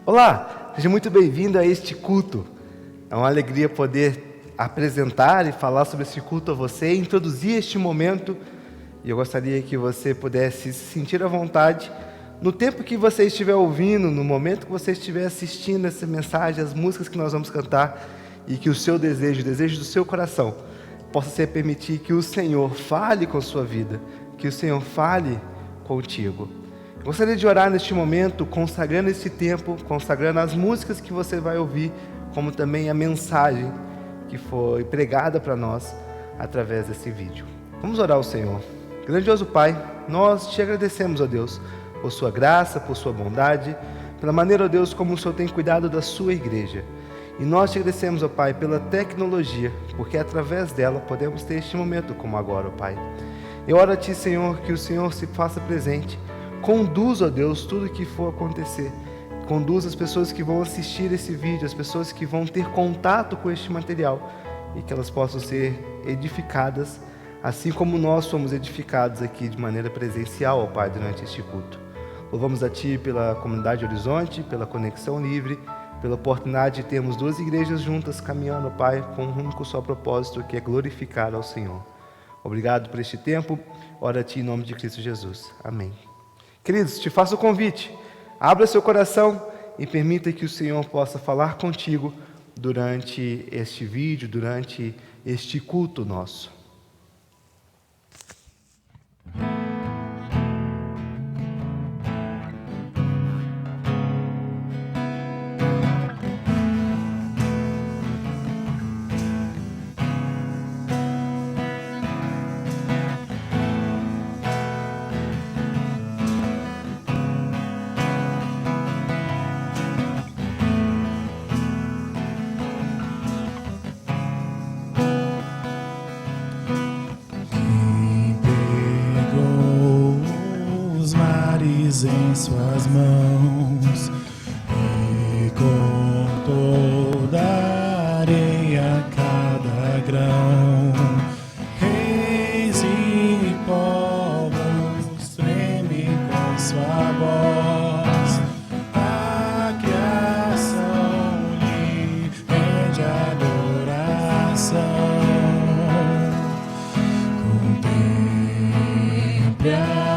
Olá, seja muito bem-vindo a este culto. É uma alegria poder apresentar e falar sobre esse culto a você, introduzir este momento. E eu gostaria que você pudesse se sentir à vontade no tempo que você estiver ouvindo, no momento que você estiver assistindo essa mensagem, as músicas que nós vamos cantar, e que o seu desejo, o desejo do seu coração, possa ser permitir que o Senhor fale com a sua vida, que o Senhor fale contigo. Eu gostaria de orar neste momento, consagrando esse tempo, consagrando as músicas que você vai ouvir, como também a mensagem que foi pregada para nós através desse vídeo. Vamos orar ao Senhor. Grandioso Pai, nós te agradecemos, ó Deus, por sua graça, por sua bondade, pela maneira, ó Deus, como o Senhor tem cuidado da sua igreja. E nós te agradecemos, ó Pai, pela tecnologia, porque através dela podemos ter este momento como agora, ó Pai. Eu oro a Ti, Senhor, que o Senhor se faça presente. Conduz, ó Deus, tudo que for acontecer. Conduz as pessoas que vão assistir esse vídeo, as pessoas que vão ter contato com este material, e que elas possam ser edificadas, assim como nós somos edificados aqui de maneira presencial, ó Pai, durante este culto. Louvamos a Ti pela Comunidade Horizonte, pela Conexão Livre, pela oportunidade de termos duas igrejas juntas caminhando, Pai, com um único só propósito, que é glorificar ao Senhor. Obrigado por este tempo. Oro a Ti em nome de Cristo Jesus. Amém. Queridos, te faço o convite. Abra seu coração e permita que o Senhor possa falar contigo durante este vídeo, durante este culto nosso. Em suas mãos e com toda a areia cada grão, reis e povos treme com sua voz, a criação lhe rende adoração. Contemple a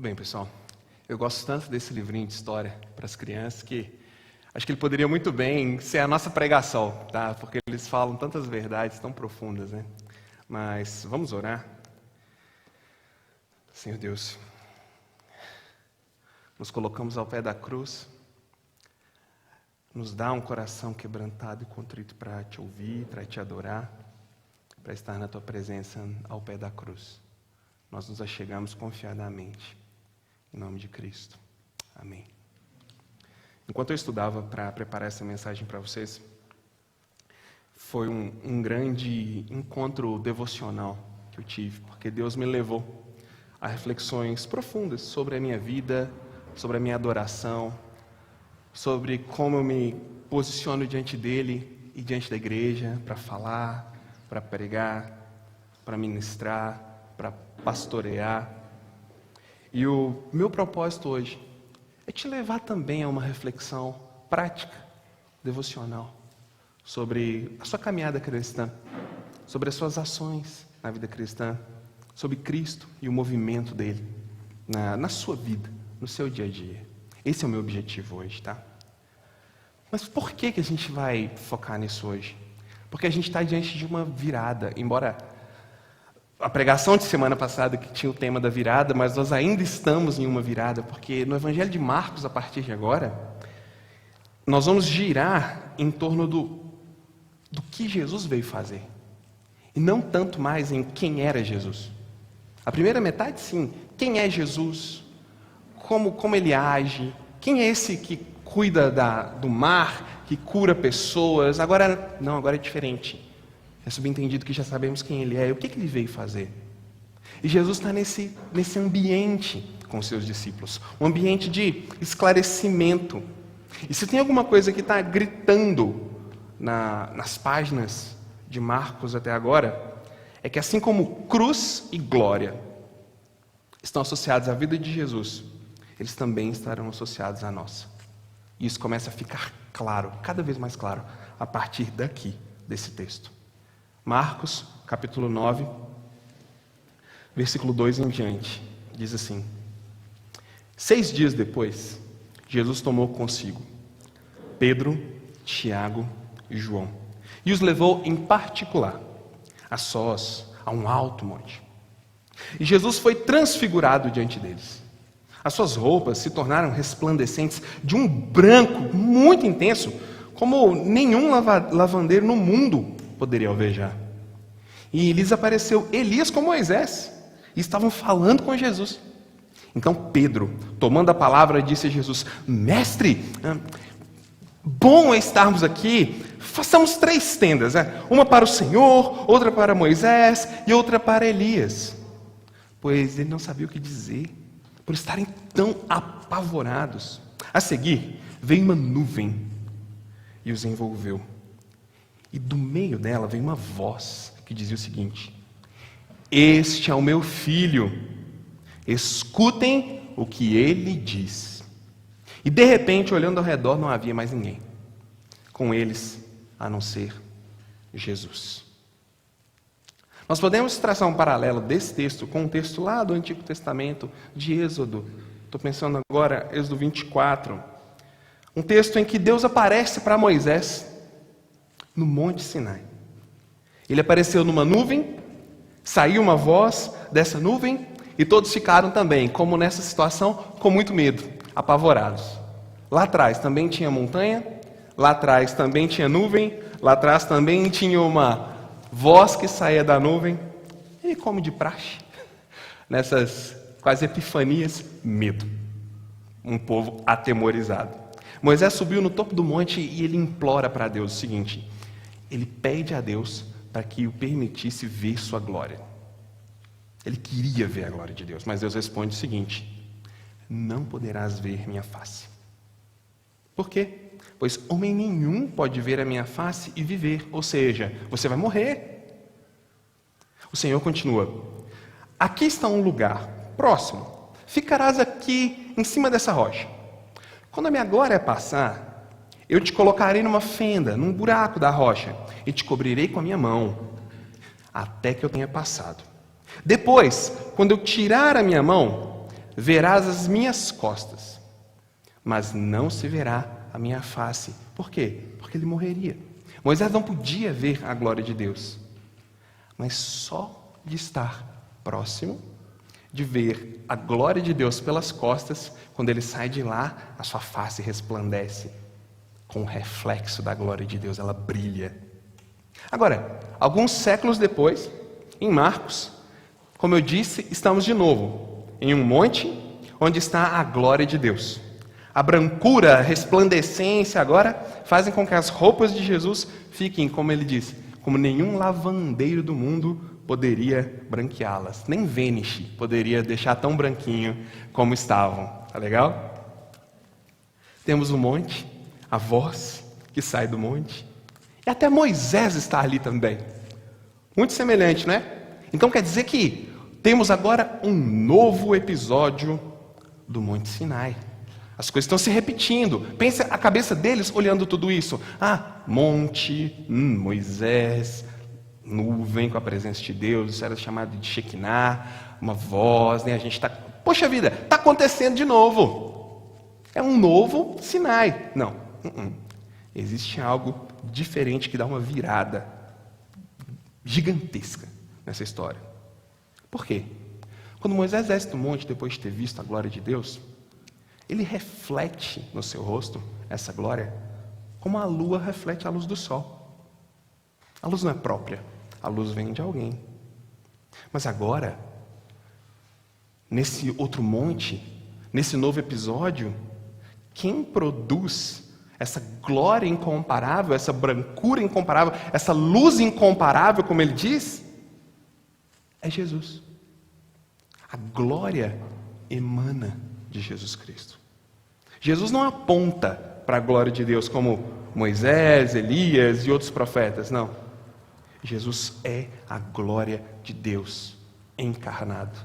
bem, pessoal. Eu gosto tanto desse livrinho de história para as crianças que acho que ele poderia muito bem ser a nossa pregação, tá? Porque eles falam tantas verdades tão profundas, né? Mas vamos orar. Senhor Deus, nos colocamos ao pé da cruz. Nos dá um coração quebrantado e contrito para te ouvir, para te adorar, para estar na tua presença ao pé da cruz. Nós nos achegamos confiadamente. Em nome de Cristo. Amém. Enquanto eu estudava para preparar essa mensagem para vocês, foi um grande encontro devocional que eu tive, porque Deus me levou a reflexões profundas sobre a minha vida, sobre a minha adoração, sobre como eu me posiciono diante dEle e diante da igreja para falar, para pregar, para ministrar, para pastorear. E o meu propósito hoje é te levar também a uma reflexão prática, devocional, sobre a sua caminhada cristã, sobre as suas ações na vida cristã, sobre Cristo e o movimento dele na sua vida, no seu dia a dia. Esse é o meu objetivo hoje, tá? Mas por que a gente vai focar nisso hoje? Porque a gente está diante de uma virada, embora a pregação de semana passada que tinha o tema da virada, mas nós ainda estamos em uma virada, porque no Evangelho de Marcos, a partir de agora, nós vamos girar em torno do que Jesus veio fazer, e não tanto mais em quem era Jesus. A primeira metade, sim, quem é Jesus, como ele age, quem é esse que cuida do mar, que cura pessoas. Agora é diferente. É subentendido que já sabemos quem ele é e o que ele veio fazer. E Jesus está nesse ambiente com os seus discípulos, um ambiente de esclarecimento. E se tem alguma coisa que está gritando nas páginas de Marcos até agora, é que assim como cruz e glória estão associados à vida de Jesus, eles também estarão associados à nossa. E isso começa a ficar claro, cada vez mais claro, a partir daqui, desse texto. Marcos, capítulo 9, versículo 2 em diante, diz assim: 6 dias depois, Jesus tomou consigo Pedro, Tiago e João, e os levou em particular, a sós, a um alto monte. E Jesus foi transfigurado diante deles. As suas roupas se tornaram resplandecentes de um branco muito intenso, como nenhum lavandeiro no mundo poderia alvejar. E lhes apareceu Elias com Moisés, e estavam falando com Jesus. Então Pedro, tomando a palavra, disse a Jesus: Mestre, bom é estarmos aqui. Façamos 3 tendas, uma para o Senhor, outra para Moisés e outra para Elias. Pois ele não sabia o que dizer, por estarem tão apavorados. A seguir, veio uma nuvem e os envolveu. E do meio dela veio uma voz que dizia o seguinte: Este é o meu filho, escutem o que ele diz. E de repente, olhando ao redor, não havia mais ninguém com eles, a não ser Jesus. Nós podemos traçar um paralelo desse texto com um texto lá do Antigo Testamento, de Êxodo. Estou pensando agora, Êxodo 24. Um texto em que Deus aparece para Moisés no Monte Sinai. Ele apareceu numa nuvem, saiu uma voz dessa nuvem e todos ficaram também, como nessa situação, com muito medo, apavorados. Lá atrás também tinha montanha, lá atrás também tinha nuvem, lá atrás também tinha uma voz que saía da nuvem. E como de praxe, nessas quase epifanias, medo. Um povo atemorizado. Moisés subiu no topo do monte e ele implora para Deus o seguinte: ele pede a Deus para que o permitisse ver sua glória. Ele queria ver a glória de Deus, mas Deus responde o seguinte: não poderás ver minha face. Por quê? Pois homem nenhum pode ver a minha face e viver, ou seja, você vai morrer. O Senhor continua: aqui está um lugar próximo, ficarás aqui em cima dessa rocha. Quando a minha glória passar, eu te colocarei numa fenda, num buraco da rocha, e te cobrirei com a minha mão, até que eu tenha passado. Depois, quando eu tirar a minha mão, verás as minhas costas, mas não se verá a minha face. Por quê? Porque ele morreria. Moisés não podia ver a glória de Deus, mas só de estar próximo, de ver a glória de Deus pelas costas, quando ele sai de lá, a sua face resplandece com o reflexo da glória de Deus, ela brilha. Agora, alguns séculos depois, em Marcos, como eu disse, estamos de novo em um monte onde está a glória de Deus. A brancura, a resplandecência agora fazem com que as roupas de Jesus fiquem, como ele disse, como nenhum lavandeiro do mundo poderia branqueá-las. Nem Vênice poderia deixar tão branquinho como estavam. Tá legal? Temos o monte, a voz que sai do monte. E até Moisés está ali também. Muito semelhante, né? Então quer dizer que temos agora um novo episódio do Monte Sinai. As coisas estão se repetindo. Pensa a cabeça deles olhando tudo isso. Monte, Moisés, nuvem com a presença de Deus, isso era chamado de Shekinah, uma voz, né? A gente está... Poxa vida, está acontecendo de novo. É um novo Sinai. Não. Existe algo diferente que dá uma virada gigantesca nessa história. Por quê? Quando Moisés desce do monte, depois de ter visto a glória de Deus, ele reflete no seu rosto essa glória como a lua reflete a luz do sol. A luz não é própria, a luz vem de alguém. Mas agora, nesse outro monte, nesse novo episódio, quem produz essa glória incomparável, essa brancura incomparável, essa luz incomparável, como ele diz, é Jesus. A glória emana de Jesus Cristo. Jesus não aponta para a glória de Deus como Moisés, Elias e outros profetas, não. Jesus é a glória de Deus encarnado.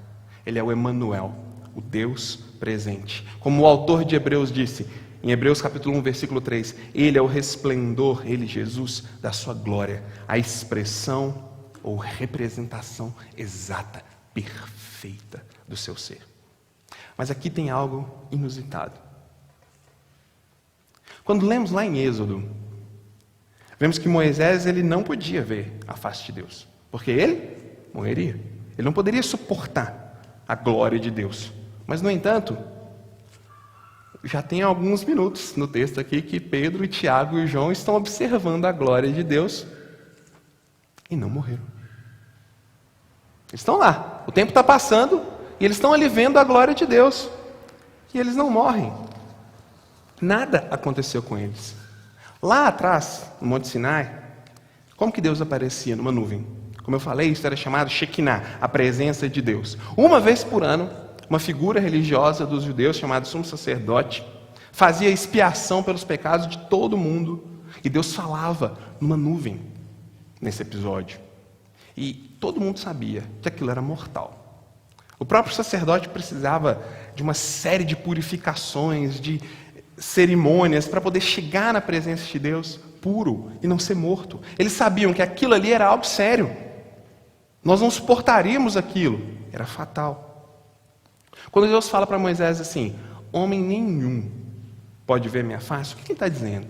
Ele é o Emanuel, o Deus presente. Como o autor de Hebreus disse, em Hebreus capítulo 1, versículo 3, Ele é o resplendor, Ele, Jesus, da sua glória, a expressão ou representação exata, perfeita do seu ser. Mas aqui tem algo inusitado. Quando lemos lá em Êxodo, vemos que Moisés ele não podia ver a face de Deus, porque ele morreria. Ele não poderia suportar a glória de Deus. Mas, no entanto, já tem alguns minutos no texto aqui que Pedro, Tiago e João estão observando a glória de Deus e não morreram. Eles estão lá, o tempo está passando e eles estão ali vendo a glória de Deus e eles não morrem. Nada aconteceu com eles. Lá atrás, no Monte Sinai, como que Deus aparecia? Numa nuvem. Como eu falei, isso era chamado Shekinah, a presença de Deus. Uma vez por ano, uma figura religiosa dos judeus, chamado sumo sacerdote, fazia expiação pelos pecados de todo mundo. E Deus falava numa nuvem nesse episódio. E todo mundo sabia que aquilo era mortal. O próprio sacerdote precisava de uma série de purificações, de cerimônias, para poder chegar na presença de Deus puro e não ser morto. Eles sabiam que aquilo ali era algo sério. Nós não suportaríamos aquilo. Era fatal. Quando Deus fala para Moisés assim, homem nenhum pode ver minha face, o que ele está dizendo?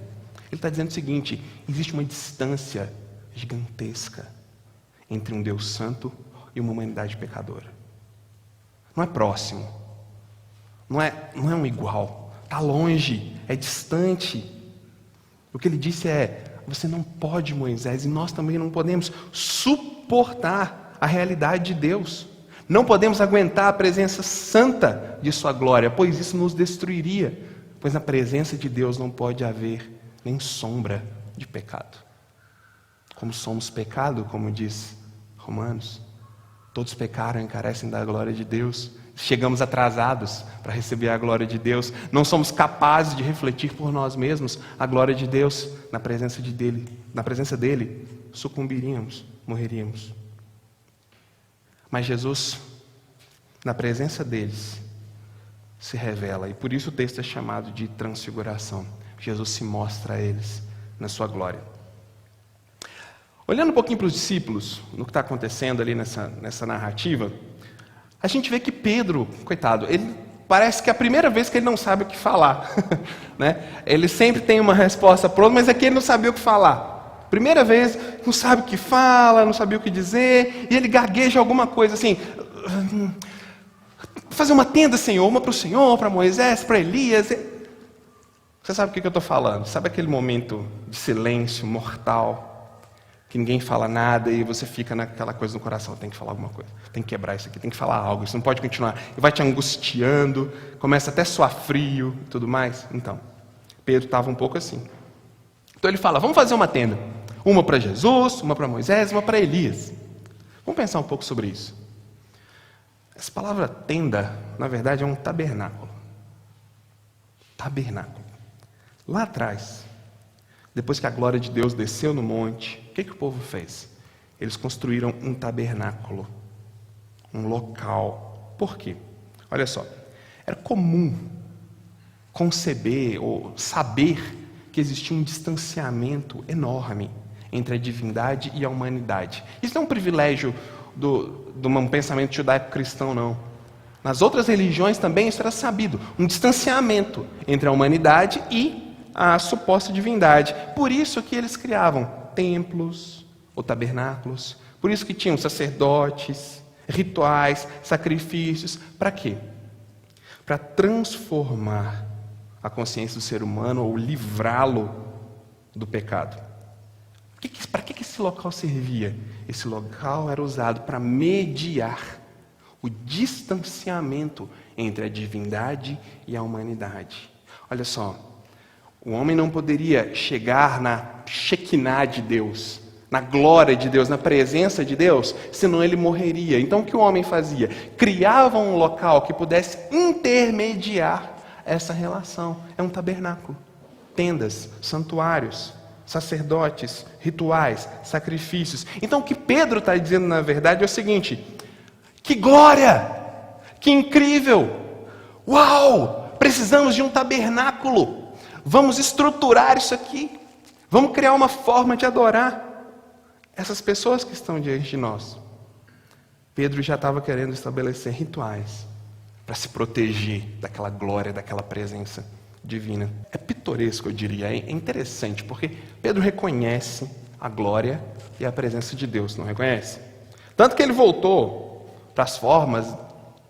Ele está dizendo o seguinte, existe uma distância gigantesca entre um Deus santo e uma humanidade pecadora. Não é próximo. Não é um igual. Está longe, é distante. O que ele disse é, você não pode, Moisés, e nós também não podemos suportar a realidade de Deus. Não podemos aguentar a presença santa de sua glória, pois isso nos destruiria. Pois na presença de Deus não pode haver nem sombra de pecado. Como somos pecado, como diz Romanos, todos pecaram e carecem da glória de Deus. Chegamos atrasados para receber a glória de Deus. Não somos capazes de refletir por nós mesmos a glória de Deus na presença dele, sucumbiríamos, morreríamos. Mas Jesus, na presença deles, se revela. E por isso o texto é chamado de transfiguração. Jesus se mostra a eles na sua glória. Olhando um pouquinho para os discípulos, no que está acontecendo ali nessa narrativa, a gente vê que Pedro, coitado, ele parece que é a primeira vez que ele não sabe o que falar. Né? Ele sempre tem uma resposta pronta, mas aqui ele não sabia o que falar. Primeira vez, não sabe o que fala, não sabia o que dizer, e ele gagueja alguma coisa assim: fazer uma tenda, Senhor, uma para o Senhor, para Moisés, para Elias. Você sabe o que eu estou falando? Sabe aquele momento de silêncio mortal, que ninguém fala nada e você fica naquela coisa no coração: tem que falar alguma coisa, tem que quebrar isso aqui, tem que falar algo, isso não pode continuar, e vai te angustiando, começa até a suar frio e tudo mais. Então, Pedro estava um pouco assim. Então ele fala: vamos fazer uma tenda, uma para Jesus, uma para Moisés, uma para Elias. Vamos pensar um pouco sobre isso. Essa palavra tenda, na verdade, é um tabernáculo. Tabernáculo. Lá atrás, depois que a glória de Deus desceu no monte, o que o povo fez? Eles construíram um tabernáculo, um local. Por quê? Olha só, era comum conceber ou saber que existia um distanciamento enorme entre a divindade e a humanidade. Isso não é um privilégio de um pensamento judaico-cristão, não. Nas outras religiões também isso era sabido, um distanciamento entre a humanidade e a suposta divindade. Por isso que eles criavam templos ou tabernáculos, por isso que tinham sacerdotes, rituais, sacrifícios. Para quê? Para transformar a consciência do ser humano ou livrá-lo do pecado. Para que esse local servia? Esse local era usado para mediar o distanciamento entre a divindade e a humanidade. Olha só, o homem não poderia chegar na Shekinah de Deus, na glória de Deus, na presença de Deus, senão ele morreria. Então o que o homem fazia? Criava um local que pudesse intermediar essa relação. É um tabernáculo, tendas, santuários, sacerdotes, rituais, sacrifícios. Então o que Pedro está dizendo na verdade é o seguinte: que glória, que incrível, uau, precisamos de um tabernáculo. Vamos estruturar isso aqui. Vamos criar uma forma de adorar essas pessoas que estão diante de nós. Pedro já estava querendo estabelecer rituais para se proteger daquela glória, daquela presença divina. É pitoresco, eu diria. É interessante, porque Pedro reconhece a glória e a presença de Deus, não reconhece? Tanto que ele voltou para as formas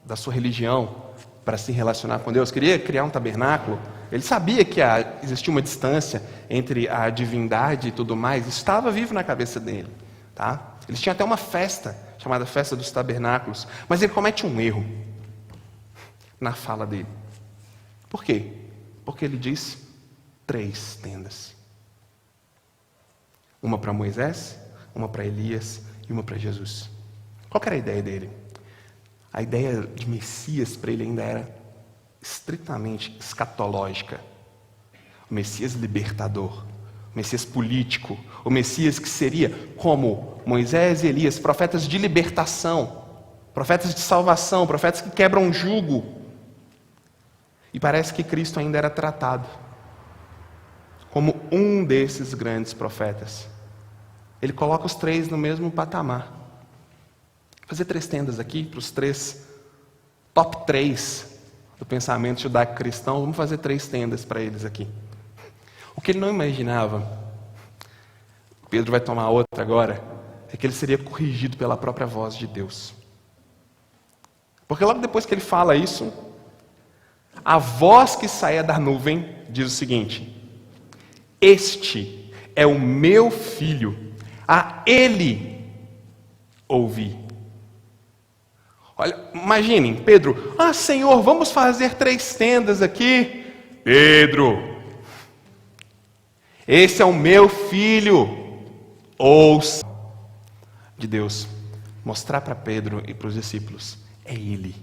da sua religião para se relacionar com Deus. Queria criar um tabernáculo. Ele sabia que existia uma distância entre a divindade e tudo mais. Isso estava vivo na cabeça dele. Tá? Eles tinham até uma festa, chamada Festa dos Tabernáculos. Mas ele comete um erro na fala dele. Por quê? Porque ele diz 3 tendas. Uma para Moisés, uma para Elias e uma para Jesus. Qual que era a ideia dele? A ideia de Messias para ele ainda era estritamente escatológica. O Messias libertador, o Messias político, o Messias que seria como Moisés e Elias, profetas de libertação, profetas de salvação, profetas que quebram jugo. E parece que Cristo ainda era tratado como um desses grandes profetas. Ele coloca os 3 no mesmo patamar. Vou fazer 3 tendas aqui para os 3 top 3 do pensamento judaico-cristão. Vamos fazer 3 tendas para eles aqui. O que ele não imaginava, Pedro vai tomar outra agora, é que ele seria corrigido pela própria voz de Deus. Porque logo depois que ele fala isso, a voz que saía da nuvem diz o seguinte: este é o meu filho, a ele ouvi. Olha, imaginem, Pedro: Senhor, vamos fazer 3 tendas aqui. Pedro, esse é o meu filho, ouça. De Deus mostrar para Pedro e para os discípulos: é ele.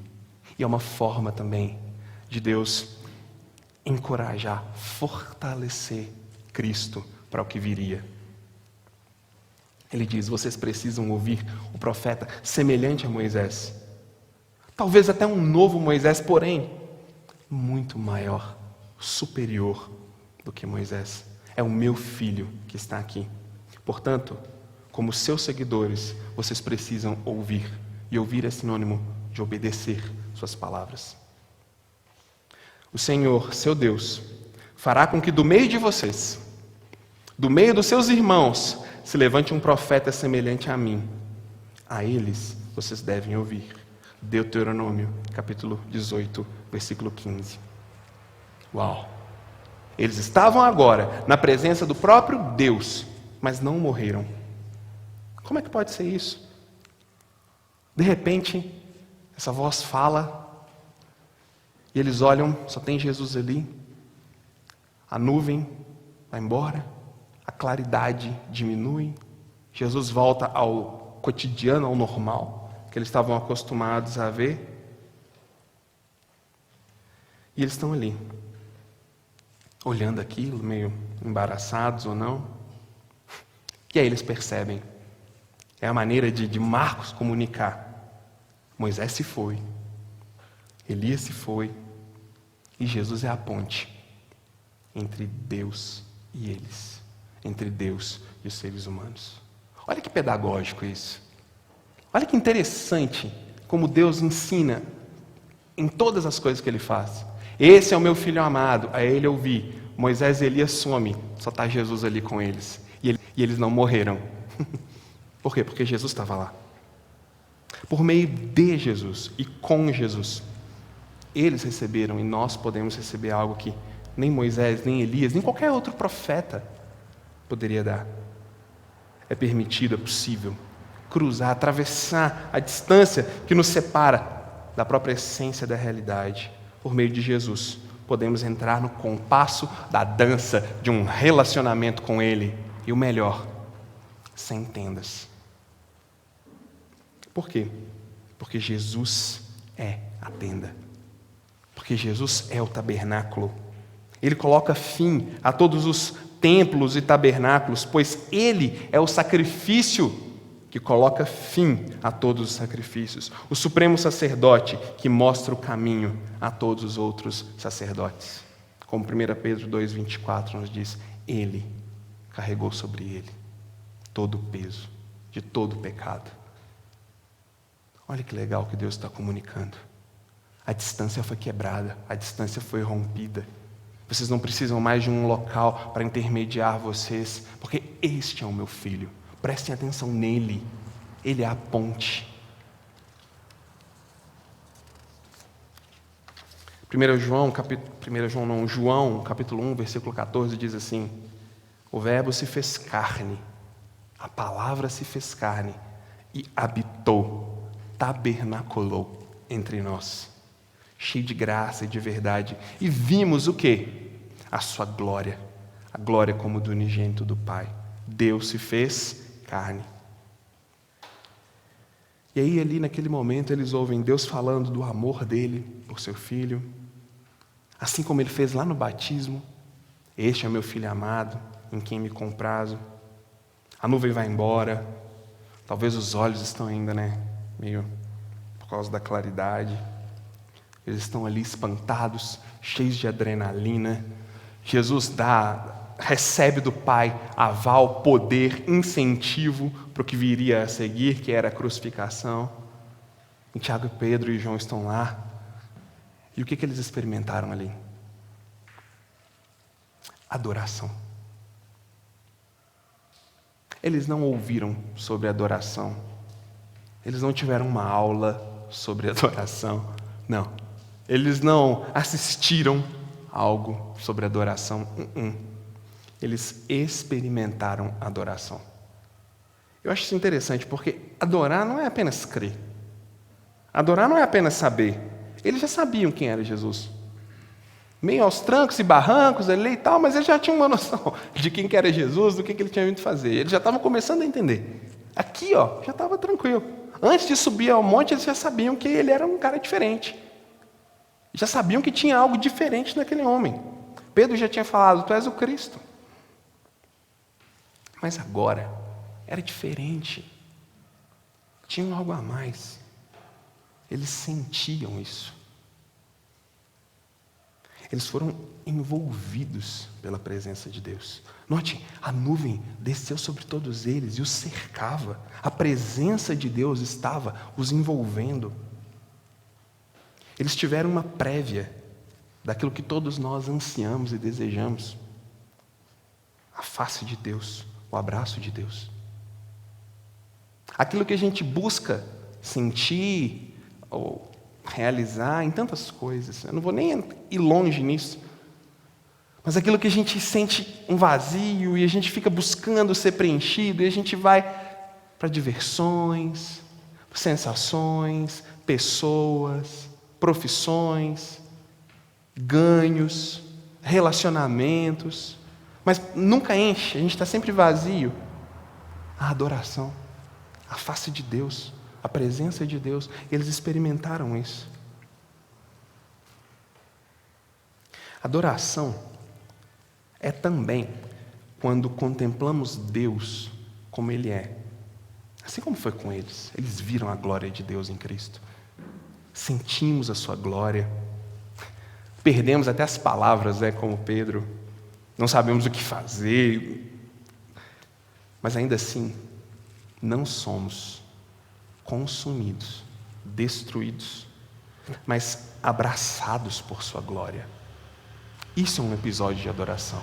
E é uma forma também de Deus encorajar, fortalecer Cristo para o que viria. Ele diz: vocês precisam ouvir o profeta semelhante a Moisés. Talvez até um novo Moisés, porém muito maior, superior do que Moisés. É o meu filho que está aqui. Portanto, como seus seguidores, vocês precisam ouvir. E ouvir é sinônimo de obedecer suas palavras. O Senhor, seu Deus, fará com que do meio de vocês, do meio dos seus irmãos, se levante um profeta semelhante a mim. A eles vocês devem ouvir. Deuteronômio, capítulo 18, versículo 15. Uau! Eles estavam agora na presença do próprio Deus, mas não morreram. Como é que pode ser isso? De repente, essa voz fala, e eles olham, só tem Jesus ali, a nuvem vai embora, a claridade diminui, Jesus volta ao cotidiano, ao normal, que eles estavam acostumados a ver, e eles estão ali, olhando aquilo, meio embaraçados ou não, e aí eles percebem, é a maneira de Marcos comunicar, Moisés se foi, Elias se foi, e Jesus é a ponte entre Deus e eles, entre Deus e os seres humanos. Olha que pedagógico isso. Olha que interessante como Deus ensina em todas as coisas que Ele faz. Esse é o meu filho amado, a Ele eu vi. Moisés e Elias some, só está Jesus ali com eles. E eles não morreram. Por quê? Porque Jesus estava lá. Por meio de Jesus e com Jesus, eles receberam, e nós podemos receber algo que nem Moisés, nem Elias, nem qualquer outro profeta poderia dar. É permitido, é possível cruzar, atravessar a distância que nos separa da própria essência da realidade. Por meio de Jesus, podemos entrar no compasso da dança de um relacionamento com Ele. E o melhor, sem tendas. Por quê? Porque Jesus é a tenda. Porque Jesus é o tabernáculo. Ele coloca fim a todos os templos e tabernáculos, pois Ele é o sacrifício que coloca fim a todos os sacrifícios. O supremo sacerdote que mostra o caminho a todos os outros sacerdotes. Como 1 Pedro 2,24 nos diz, Ele carregou sobre Ele todo o peso de todo o pecado. Olha que legal que Deus está comunicando. A distância foi quebrada, a distância foi rompida. Vocês não precisam mais de um local para intermediar vocês, porque este é o meu filho. Prestem atenção nele. Ele é a ponte. João, capítulo 1, versículo 14, diz assim, o verbo se fez carne, a palavra se fez carne e habitou, tabernaculou entre nós, cheio de graça e de verdade. E vimos o quê? A sua glória, a glória como do unigênito do Pai. Deus se fez carne. E aí ali naquele momento eles ouvem Deus falando do amor dele por seu filho, assim como ele fez lá no batismo, este é meu filho amado, em quem me comprazo. A nuvem vai embora, talvez os olhos estão ainda, meio por causa da claridade. Eles estão ali espantados, cheios de adrenalina. Jesus recebe do Pai aval, poder, incentivo para o que viria a seguir, que era a crucificação. E Tiago, Pedro e João estão lá. E o que eles experimentaram ali? Adoração. Eles não ouviram sobre adoração. Eles não tiveram uma aula sobre adoração. Não. Eles não assistiram algo sobre adoração. Eles experimentaram adoração. Eu acho isso interessante, porque adorar não é apenas crer. Adorar não é apenas saber. Eles já sabiam quem era Jesus. Meio aos trancos e barrancos ali e tal, mas eles já tinham uma noção de quem que era Jesus, do que ele tinha vindo fazer. Eles já estavam começando a entender. Aqui, já estava tranquilo. Antes de subir ao monte, eles já sabiam que ele era um cara diferente. Já sabiam que tinha algo diferente naquele homem. Pedro já tinha falado, tu és o Cristo. Mas agora, era diferente. Tinha algo a mais. Eles sentiam isso. Eles foram envolvidos pela presença de Deus. Note, a nuvem desceu sobre todos eles e os cercava. A presença de Deus estava os envolvendo. Eles tiveram uma prévia daquilo que todos nós ansiamos e desejamos. A face de Deus, o abraço de Deus. Aquilo que a gente busca sentir ou realizar em tantas coisas. Eu não vou nem ir longe nisso. Mas aquilo que a gente sente um vazio e a gente fica buscando ser preenchido e a gente vai para diversões, sensações, pessoas, profissões, ganhos, relacionamentos, mas nunca enche, a gente está sempre vazio. A adoração, a face de Deus, a presença de Deus, eles experimentaram isso. Adoração é também quando contemplamos Deus como Ele é. Assim como foi com eles. Eles viram a glória de Deus em Cristo. Sentimos a sua glória. Perdemos até as palavras, como Pedro. Não sabemos o que fazer. Mas ainda assim, não somos consumidos, destruídos, mas abraçados por sua glória. Isso é um episódio de adoração.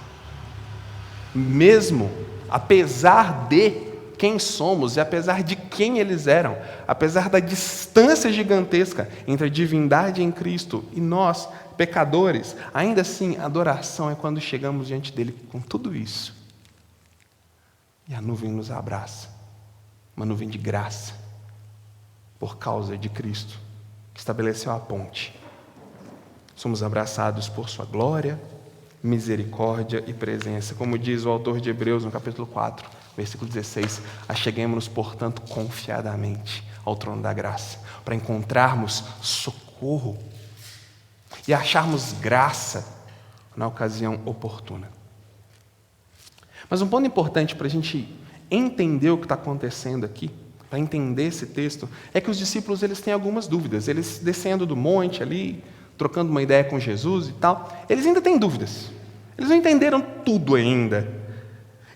Mesmo apesar de quem somos e apesar de quem eles eram, apesar da distância gigantesca entre a divindade em Cristo e nós, pecadores, ainda assim, adoração é quando chegamos diante dele com tudo isso. E a nuvem nos abraça, uma nuvem de graça, por causa de Cristo, que estabeleceu a ponte. Somos abraçados por sua glória, misericórdia e presença. Como diz o autor de Hebreus no capítulo 4, versículo 16, acheguemo-nos, portanto, confiadamente ao trono da graça, para encontrarmos socorro e acharmos graça na ocasião oportuna. Mas um ponto importante para a gente entender o que está acontecendo aqui, para entender esse texto, é que os discípulos eles têm algumas dúvidas. Eles descendo do monte ali, trocando uma ideia com Jesus e tal, eles ainda têm dúvidas. Eles não entenderam tudo ainda.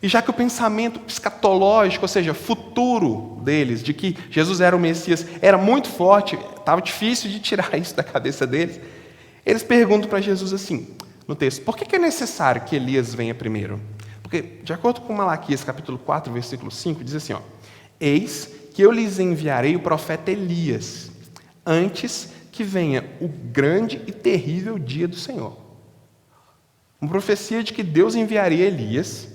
E já que o pensamento escatológico, ou seja, futuro deles, de que Jesus era o Messias, era muito forte, estava difícil de tirar isso da cabeça deles, eles perguntam para Jesus assim, no texto, por que é necessário que Elias venha primeiro? Porque, de acordo com Malaquias, capítulo 4, versículo 5, diz assim, eis que eu lhes enviarei o profeta Elias, antes que venha o grande e terrível dia do Senhor. Uma profecia de que Deus enviaria Elias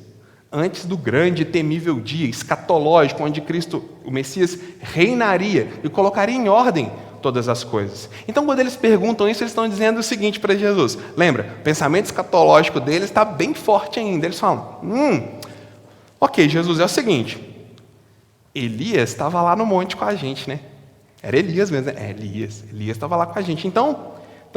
antes do grande e temível dia escatológico, onde Cristo, o Messias, reinaria e colocaria em ordem todas as coisas. Então, quando eles perguntam isso, eles estão dizendo o seguinte para Jesus. Lembra, o pensamento escatológico deles está bem forte ainda. Eles falam, ok, Jesus, é o seguinte, Elias estava lá no monte com a gente, né? Era Elias mesmo, né? Elias estava lá com a gente. Então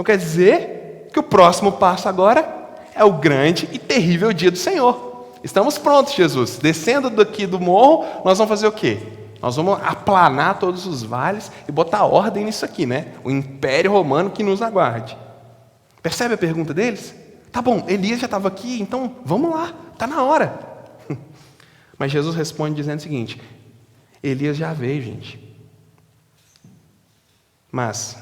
quer dizer que o próximo passo agora é o grande e terrível dia do Senhor. Estamos prontos, Jesus. Descendo daqui do morro, nós vamos fazer o quê? Nós vamos aplanar todos os vales e botar ordem nisso aqui, né? O Império Romano que nos aguarde. Percebe a pergunta deles? Tá bom, Elias já estava aqui, então vamos lá, está na hora. Mas Jesus responde dizendo o seguinte, Elias já veio, gente. Mas,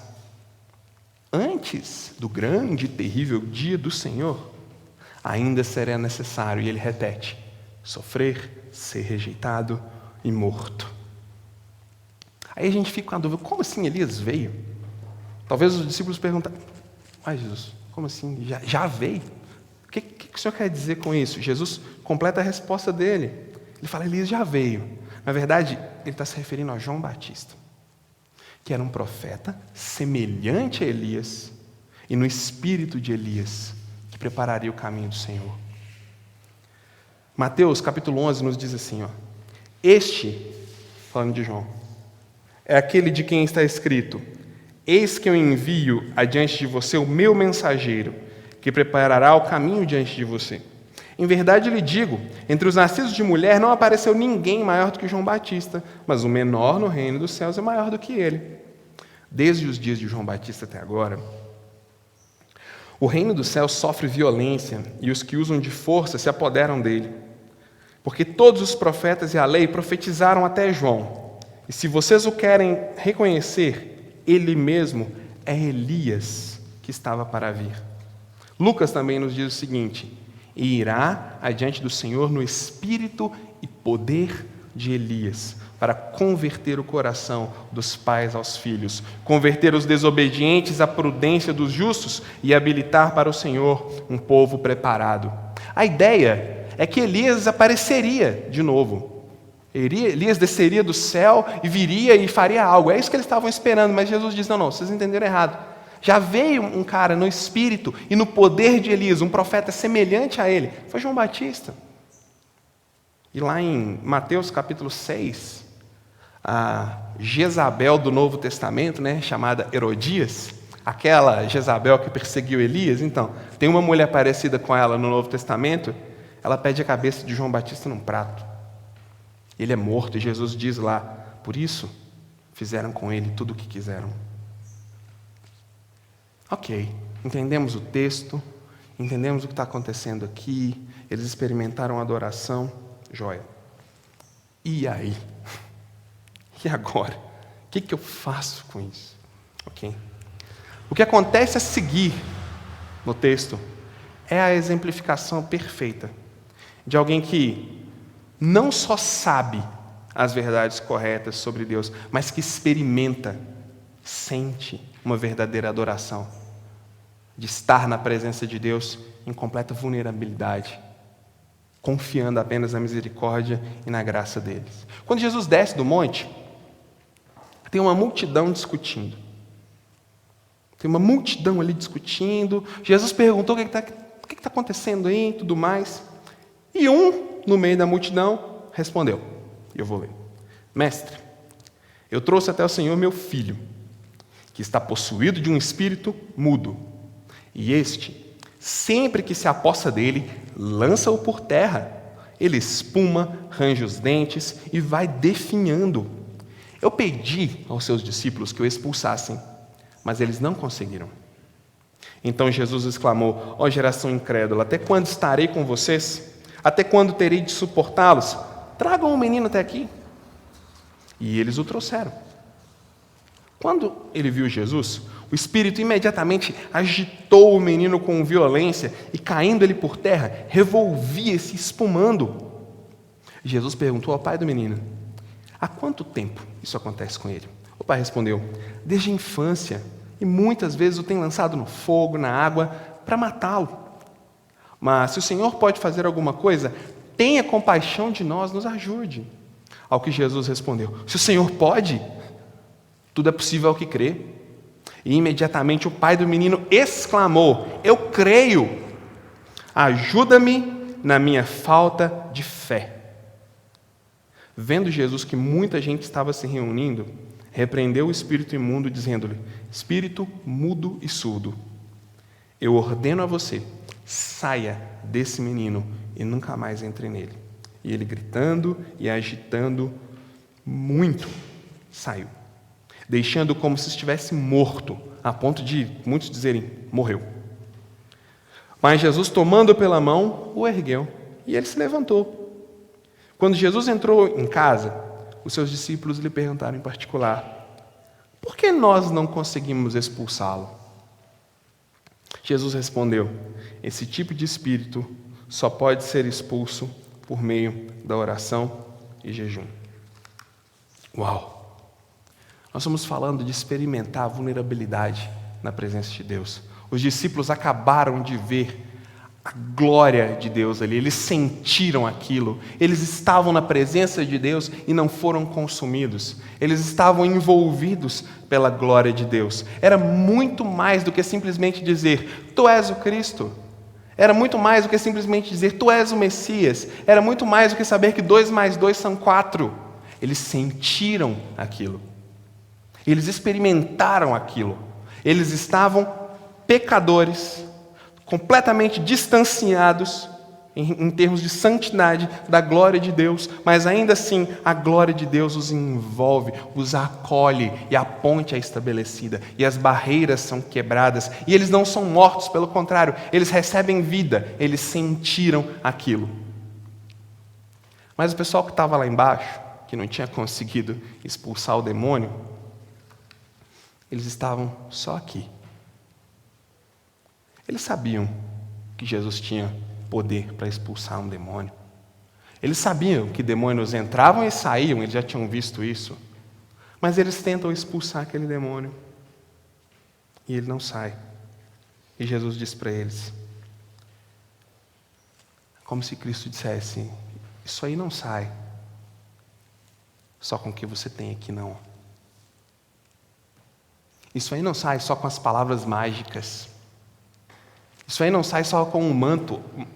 antes do grande e terrível dia do Senhor, ainda será necessário, e ele repete, sofrer, ser rejeitado e morto. Aí a gente fica com a dúvida, como assim Elias veio? Talvez os discípulos perguntaram, Jesus, como assim? Já veio? O que o Senhor quer dizer com isso? Jesus completa a resposta dele. Ele fala, Elias já veio. Na verdade, ele está se referindo a João Batista, que era um profeta semelhante a Elias, e no espírito de Elias, que prepararia o caminho do Senhor. Mateus, capítulo 11, nos diz assim, este, falando de João, é aquele de quem está escrito, eis que eu envio adiante de você o meu mensageiro, que preparará o caminho diante de você. Em verdade lhe digo, entre os nascidos de mulher não apareceu ninguém maior do que João Batista, mas o menor no reino dos céus é maior do que ele. Desde os dias de João Batista até agora, o reino dos céus sofre violência e os que usam de força se apoderam dele. Porque todos os profetas e a lei profetizaram até João. E se vocês o querem reconhecer, ele mesmo é Elias que estava para vir. Lucas também nos diz o seguinte: e irá adiante do Senhor no espírito e poder de Elias, para converter o coração dos pais aos filhos, converter os desobedientes à prudência dos justos e habilitar para o Senhor um povo preparado. A ideia é que Elias apareceria de novo. Elias desceria do céu e viria e faria algo. É isso que eles estavam esperando, mas Jesus diz: não, vocês entenderam errado. Já veio um cara no espírito e no poder de Elias, um profeta semelhante a ele. Foi João Batista. E lá em Mateus capítulo 6, a Jezabel do Novo Testamento, chamada Herodias, aquela Jezabel que perseguiu Elias, então, tem uma mulher parecida com ela no Novo Testamento, ela pede a cabeça de João Batista num prato. Ele é morto e Jesus diz lá: por isso fizeram com ele tudo o que quiseram. Ok, entendemos o texto, entendemos o que está acontecendo aqui, eles experimentaram a adoração, joia. E aí? E agora? O que eu faço com isso? Ok. O que acontece a seguir no texto é a exemplificação perfeita de alguém que não só sabe as verdades corretas sobre Deus, mas que experimenta, sente uma verdadeira adoração, de estar na presença de Deus em completa vulnerabilidade, confiando apenas na misericórdia e na graça deles. Quando Jesus desce do monte, tem uma multidão discutindo. Tem uma multidão ali discutindo. Jesus perguntou o que está acontecendo aí e tudo mais. E no meio da multidão, respondeu. E eu vou ler. Mestre, eu trouxe até o Senhor meu filho, que está possuído de um espírito mudo. E este, sempre que se apossa dele, lança-o por terra. Ele espuma, range os dentes e vai definhando. Eu pedi aos seus discípulos que o expulsassem, mas eles não conseguiram. Então Jesus exclamou: ó geração incrédula, até quando estarei com vocês? Até quando terei de suportá-los? Tragam o menino até aqui. E eles o trouxeram. Quando ele viu Jesus, o espírito imediatamente agitou o menino com violência e, caindo ele por terra, revolvia-se, espumando. Jesus perguntou ao pai do menino: há quanto tempo isso acontece com ele? O pai respondeu: desde a infância, e muitas vezes o tem lançado no fogo, na água, para matá-lo. Mas se o Senhor pode fazer alguma coisa, tenha compaixão de nós, nos ajude. Ao que Jesus respondeu: se o Senhor pode, tudo é possível ao que crê. E imediatamente o pai do menino exclamou: eu creio, ajuda-me na minha falta de fé. Vendo Jesus que muita gente estava se reunindo, repreendeu o espírito imundo, dizendo-lhe: espírito mudo e surdo, eu ordeno a você, saia desse menino e nunca mais entre nele. E ele, gritando e agitando muito, saiu, deixando como se estivesse morto, a ponto de muitos dizerem: morreu. Mas Jesus, tomando pela mão, o ergueu, e ele se levantou. Quando Jesus entrou em casa, os seus discípulos lhe perguntaram em particular: por que nós não conseguimos expulsá-lo? Jesus respondeu: esse tipo de espírito só pode ser expulso por meio da oração e jejum. Uau! Nós estamos falando de experimentar a vulnerabilidade na presença de Deus. Os discípulos acabaram de ver a glória de Deus ali, eles sentiram aquilo, eles estavam na presença de Deus e não foram consumidos, eles estavam envolvidos pela glória de Deus. Era muito mais do que simplesmente dizer: tu és o Cristo. Era muito mais do que simplesmente dizer: tu és o Messias. Era muito mais do que saber que 2 mais 2 são 4. Eles sentiram aquilo, eles experimentaram aquilo. Eles estavam pecadores, completamente distanciados em termos de santidade da glória de Deus, mas ainda assim a glória de Deus os envolve, os acolhe e a ponte é estabelecida e as barreiras são quebradas e eles não são mortos, pelo contrário, eles recebem vida, eles sentiram aquilo. Mas o pessoal que estava lá embaixo, que não tinha conseguido expulsar o demônio, eles estavam só aqui. Eles sabiam que Jesus tinha poder para expulsar um demônio. Eles sabiam que demônios entravam e saíam, eles já tinham visto isso. Mas eles tentam expulsar aquele demônio. E ele não sai. E Jesus diz para eles, como se Cristo dissesse, isso aí não sai só com o que você tem aqui, não. Isso aí não sai só com as palavras mágicas. Isso aí não sai só com um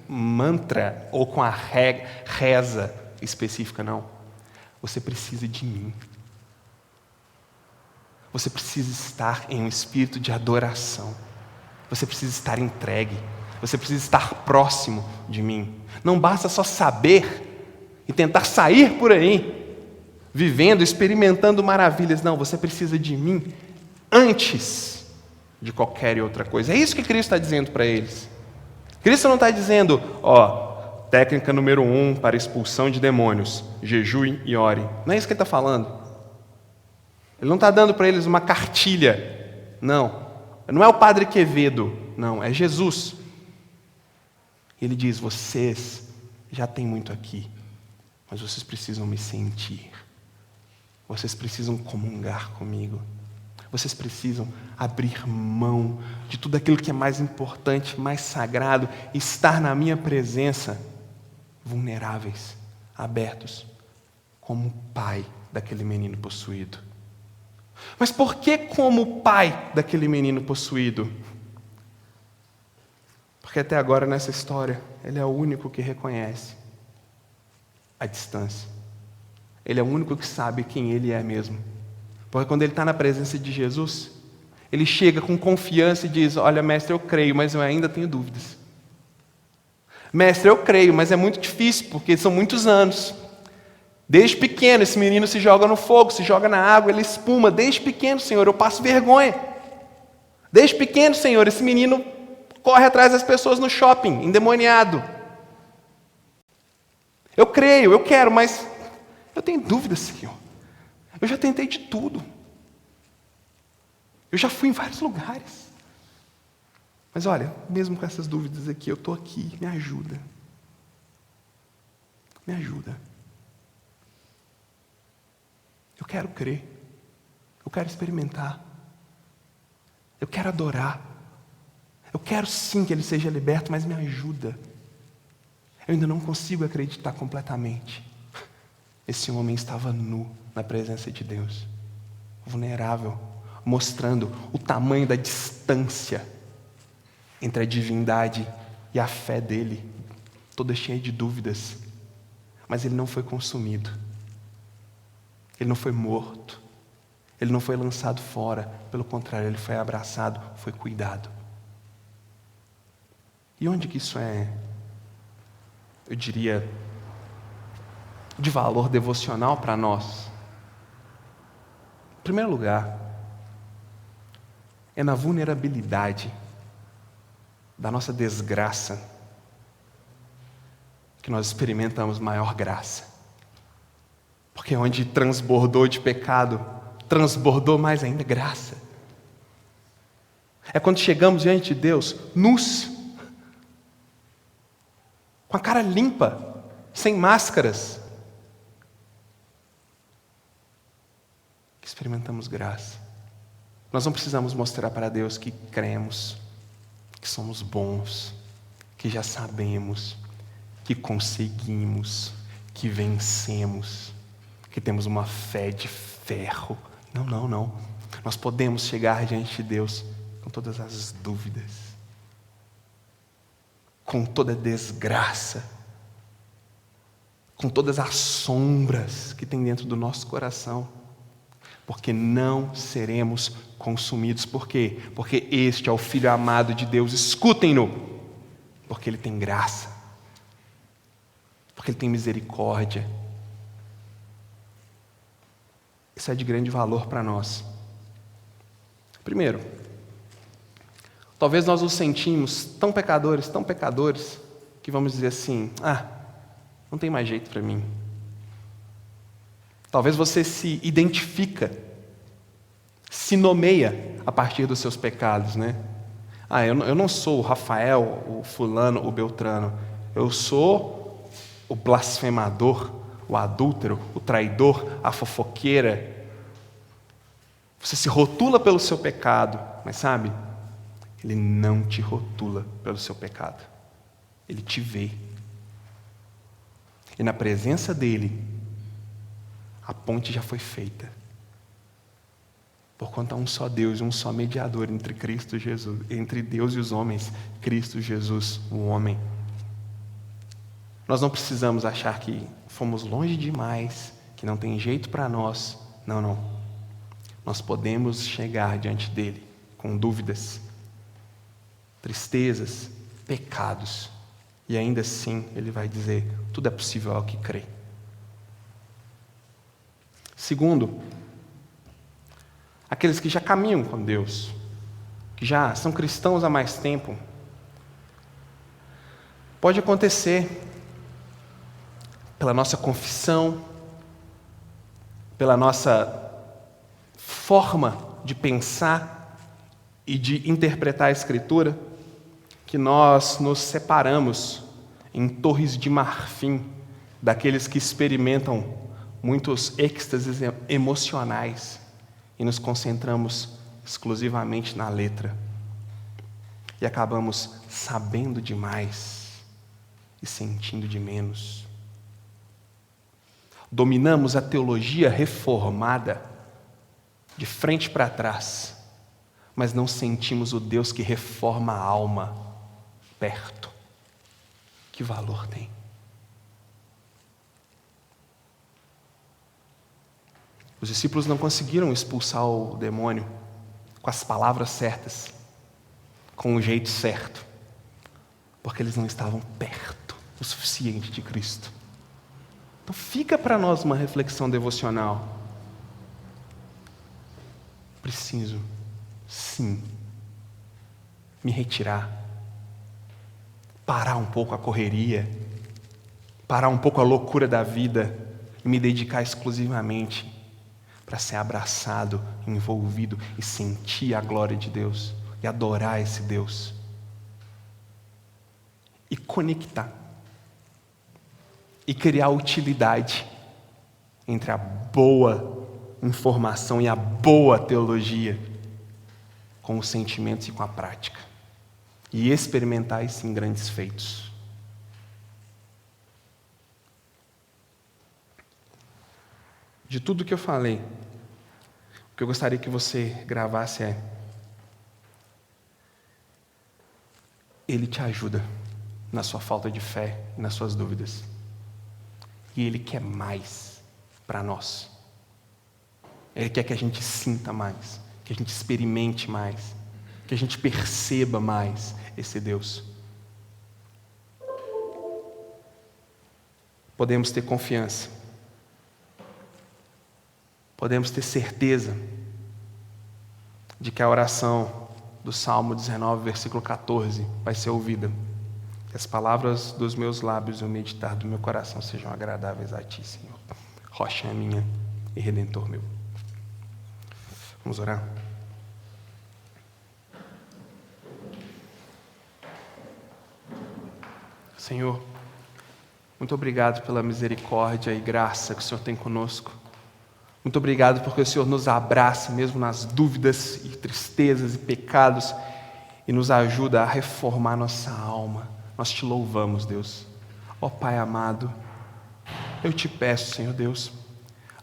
mantra ou com a reza específica, não. Você precisa de mim. Você precisa estar em um espírito de adoração. Você precisa estar entregue. Você precisa estar próximo de mim. Não basta só saber e tentar sair por aí, vivendo, experimentando maravilhas. Não, você precisa de mim antes de qualquer outra coisa. É isso que Cristo está dizendo para eles. Cristo não está dizendo, técnica número 1 para expulsão de demônios, jejue e ore. Não é isso que ele está falando. Ele não está dando para eles uma cartilha. Não. Não é o Padre Quevedo. Não, é Jesus. Ele diz, vocês já têm muito aqui, mas vocês precisam me sentir. Vocês precisam comungar comigo. Vocês precisam abrir mão de tudo aquilo que é mais importante, mais sagrado, e estar na minha presença, vulneráveis, abertos, como o pai daquele menino possuído. Mas por que como o pai daquele menino possuído? Porque até agora nessa história, ele é o único que reconhece a distância. Ele é o único que sabe quem ele é mesmo. Porque quando ele está na presença de Jesus, ele chega com confiança e diz, olha, mestre, eu creio, mas eu ainda tenho dúvidas. Mestre, eu creio, mas é muito difícil, porque são muitos anos. Desde pequeno, esse menino se joga no fogo, se joga na água, ele espuma. Desde pequeno, Senhor, eu passo vergonha. Desde pequeno, Senhor, esse menino corre atrás das pessoas no shopping, endemoniado. Eu creio, eu quero, mas eu tenho dúvidas, Senhor. Eu já tentei de tudo. Eu já fui em vários lugares. Mas olha, mesmo com essas dúvidas aqui, eu estou aqui, me ajuda. Me ajuda. Eu quero crer. Eu quero experimentar. Eu quero adorar. Eu quero sim que ele seja liberto, mas me ajuda. Eu ainda não consigo acreditar completamente. Esse homem estava nu na presença de Deus, vulnerável, mostrando o tamanho da distância entre a divindade e a fé dele, toda cheia de dúvidas. Mas ele não foi consumido, ele não foi morto, ele não foi lançado fora, pelo contrário, ele foi abraçado, foi cuidado. E onde que isso é, eu diria, de valor devocional para nós? Em primeiro lugar, é na vulnerabilidade da nossa desgraça que nós experimentamos maior graça. Porque onde transbordou de pecado, transbordou mais ainda graça. É quando chegamos diante de Deus, nus, com a cara limpa, sem máscaras, que experimentamos graça. Nós não precisamos mostrar para Deus que cremos, que somos bons, que já sabemos, que conseguimos, que vencemos, que temos uma fé de ferro. Não, não, não. Nós podemos chegar diante de Deus com todas as dúvidas, com toda a desgraça, com todas as sombras que tem dentro do nosso coração, porque não seremos consumidos. Por quê? Porque este é o Filho amado de Deus. Escutem-no, porque Ele tem graça, porque Ele tem misericórdia. Isso é de grande valor para nós. Primeiro, talvez nós nos sentimos tão pecadores, que vamos dizer assim, não tem mais jeito para mim. Talvez você se identifica, se nomeia a partir dos seus pecados, né? Eu não sou o Rafael, o fulano, o Beltrano. Eu sou o blasfemador, o adúltero, o traidor, a fofoqueira. Você se rotula pelo seu pecado, mas sabe? Ele não te rotula pelo seu pecado. Ele te vê. E na presença dele, a ponte já foi feita. Porquanto há um só Deus, um só mediador entre Cristo Jesus, entre Deus e os homens, Cristo Jesus, o homem. Nós não precisamos achar que fomos longe demais, que não tem jeito para nós. Não, não. Nós podemos chegar diante dele com dúvidas, tristezas, pecados. E ainda assim ele vai dizer, tudo é possível ao que crê. Segundo, aqueles que já caminham com Deus, que já são cristãos há mais tempo, pode acontecer pela nossa confissão, pela nossa forma de pensar e de interpretar a Escritura, que nós nos separamos em torres de marfim daqueles que experimentam muitos êxtases emocionais e nos concentramos exclusivamente na letra. E acabamos sabendo demais e sentindo de menos. Dominamos a teologia reformada de frente para trás, mas não sentimos o Deus que reforma a alma perto. Que valor tem? Os discípulos não conseguiram expulsar o demônio com as palavras certas, com o jeito certo, porque eles não estavam perto o suficiente de Cristo. Então fica para nós uma reflexão devocional. Preciso, sim, me retirar, parar um pouco a correria, parar um pouco a loucura da vida e me dedicar exclusivamente para ser abraçado, envolvido e sentir a glória de Deus e adorar esse Deus e conectar e criar utilidade entre a boa informação e a boa teologia com os sentimentos e com a prática e experimentar isso em grandes feitos. De tudo que eu falei, o que eu gostaria que você gravasse é: Ele te ajuda na sua falta de fé e nas suas dúvidas. E Ele quer mais para nós. Ele quer que a gente sinta mais, que a gente experimente mais, que a gente perceba mais esse Deus. Podemos ter confiança. Podemos ter certeza de que a oração do Salmo 19, versículo 14, vai ser ouvida. Que as palavras dos meus lábios e o meditar do meu coração sejam agradáveis a Ti, Senhor. Rocha minha e Redentor meu. Vamos orar? Senhor, muito obrigado pela misericórdia e graça que o Senhor tem conosco. Muito obrigado porque o Senhor nos abraça mesmo nas dúvidas e tristezas e pecados e nos ajuda a reformar nossa alma. Nós te louvamos, Deus. Ó Pai amado, eu te peço, Senhor Deus,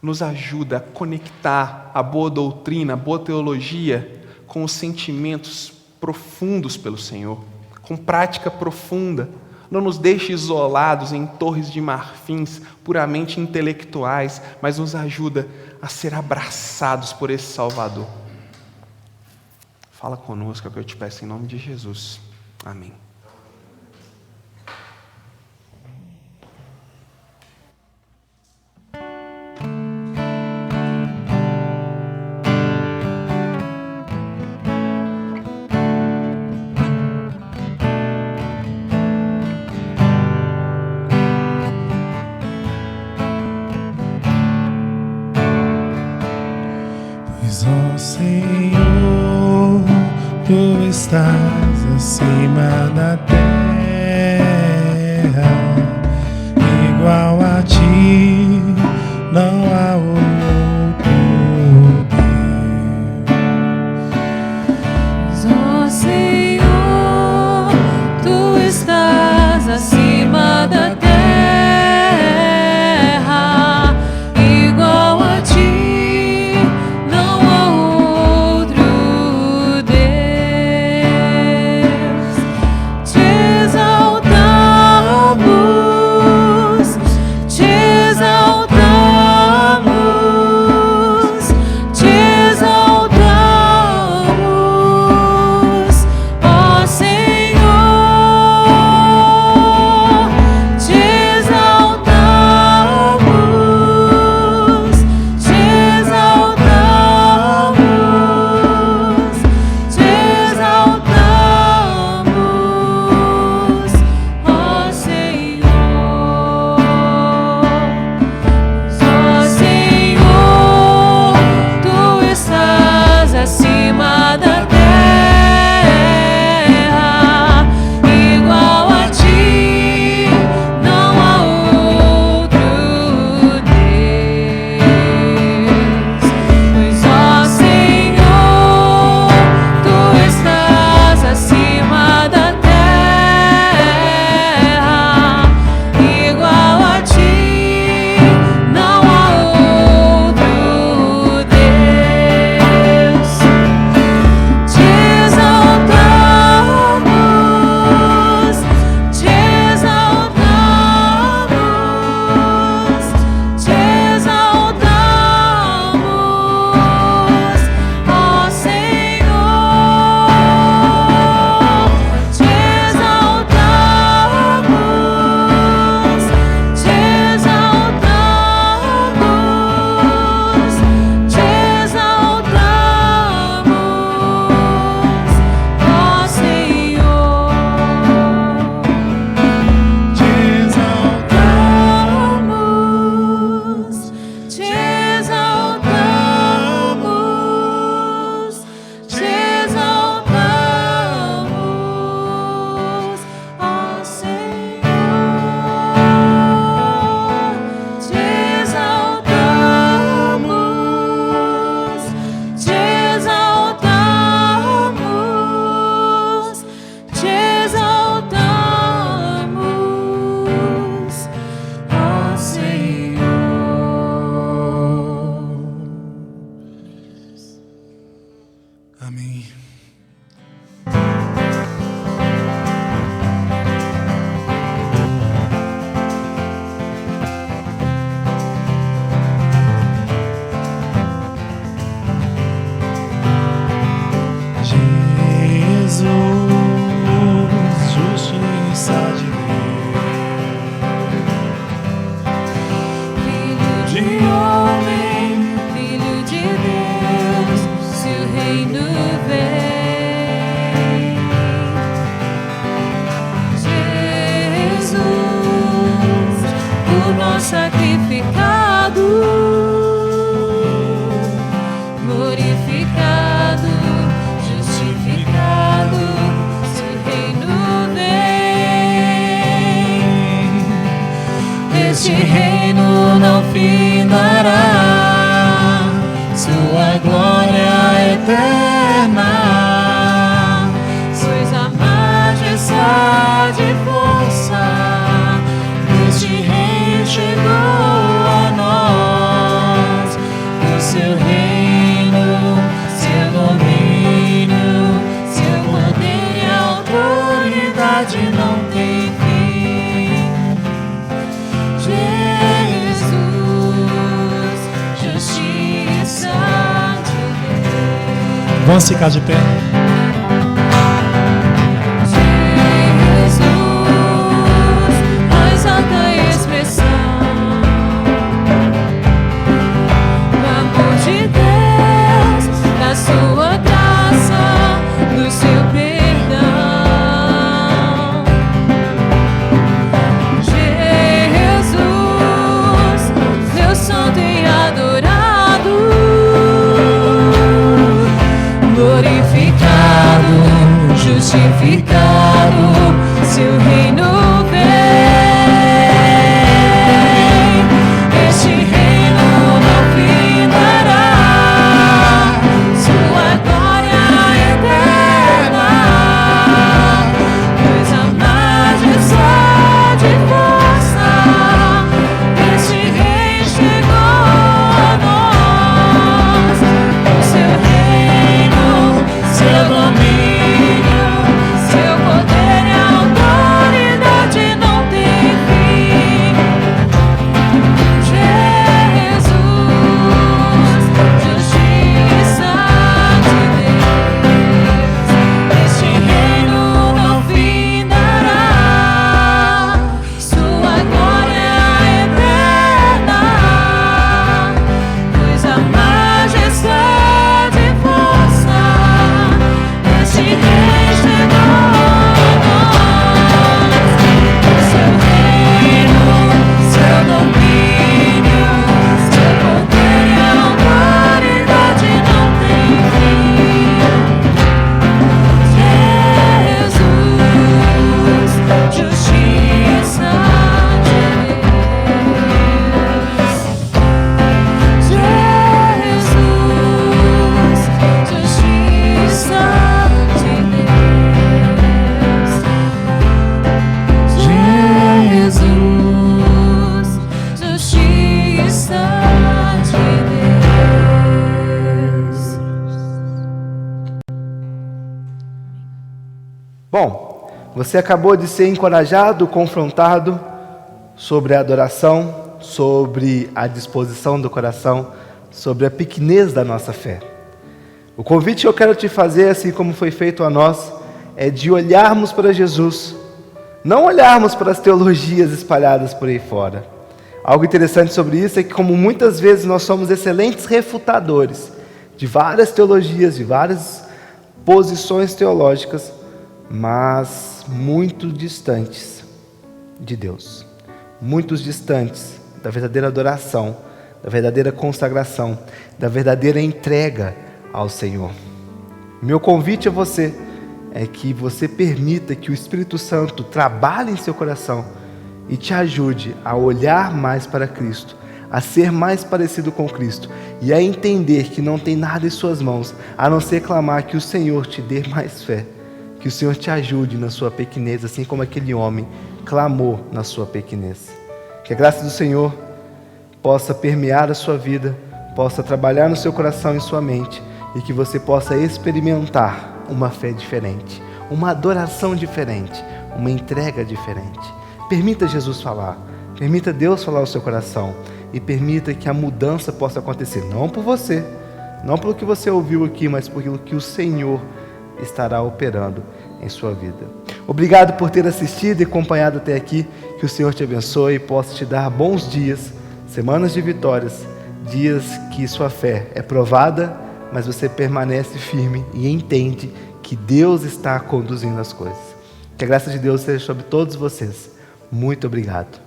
nos ajuda a conectar a boa doutrina, a boa teologia com os sentimentos profundos pelo Senhor, com prática profunda. Não nos deixe isolados em torres de marfins puramente intelectuais, mas nos ajuda a ser abraçados por esse Salvador. Fala conosco, é o que eu te peço em nome de Jesus. Amém. Pois, ó Senhor, Tu estás acima da terra, igual a ti, não há outro Deus. Ó Senhor, tu estás acima da terra, igual a ti, não há outro Deus. Te exaltamos, te exaltamos, te exaltamos, ó Senhor, te exaltamos, te exaltamos, te exaltamos, ó Senhor. Ó Senhor, tu estás acima da terra, igual a ti, não há outro Deus. Pois, ó Senhor, tu estás acima da terra, igual a ti, não há outro Deus. Te exaltamos, te exaltamos, te exaltamos, ó Senhor, te exaltamos, te exaltamos, te exaltamos, ó Senhor, te exaltamos, te exaltamos, te exaltamos, ó Senhor, te exaltamos, te exaltamos, te exaltamos, ó Senhor. Amém. Jesus, justiça de Filho de homem, Filho de Deus, seu reino vem. Jesus, por nós sacrificado, glorificado, justificado, seu reino vem. Este reino não findará, sua glória eterna, pois a majestade e força deste rei chegou a nós. O seu reino, seu domínio, seu poder e autoridade não tem fim. Jesus, justiça de Deus. Vamos ficar de pé. Jesus, mais alta expressão do amor de Deus, da sua graça, do seu perdão. Jesus, Deus santo e adorado, glorificado. santificado, seu reino vem, este reino não findará, sua glória eterna, pois a majestade e força deste rei chegou a nós, o seu reino, seu domínio, seu poder e autoridade não tem fim. Jesus, justiça de Deus, este reino não findará, sua glória eterna, pois a majestade e força deste rei chegou a nós. Seu reino, seu domínio, seu poder e autoridade não tem fim. Jesus, justiça de Deus. Jesus, justiça de Deus. Jesus, justiça de Deus. Bom, você acabou de ser encorajado, confrontado sobre a adoração, sobre a disposição do coração, sobre a pequenez da nossa fé. O convite que eu quero te fazer, assim como foi feito a nós, é de olharmos para Jesus, não olharmos para as teologias espalhadas por aí fora. Algo interessante sobre isso é que, como muitas vezes nós somos excelentes refutadores de várias teologias, de várias posições teológicas, mas muito distantes de Deus, muito distantes da verdadeira adoração, da verdadeira consagração, da verdadeira entrega ao Senhor. Meu convite a você é que você permita que o Espírito Santo trabalhe em seu coração e te ajude a olhar mais para Cristo, a ser mais parecido com Cristo e a entender que não tem nada em suas mãos, a não ser clamar que o Senhor te dê mais fé, que o Senhor te ajude na sua pequenez, assim como aquele homem clamou na sua pequenez. Que a graça do Senhor possa permear a sua vida, possa trabalhar no seu coração e sua mente, e que você possa experimentar uma fé diferente, uma adoração diferente, uma entrega diferente. Permita Jesus falar, permita Deus falar ao seu coração, e permita que a mudança possa acontecer, não por você, não pelo que você ouviu aqui, mas por aquilo que o Senhor estará operando em sua vida. Obrigado por ter assistido e acompanhado até aqui. Que o Senhor te abençoe e possa te dar bons dias, semanas de vitórias, dias que sua fé é provada, mas você permanece firme e entende que Deus está conduzindo as coisas. Que a graça de Deus seja sobre todos vocês. Muito obrigado.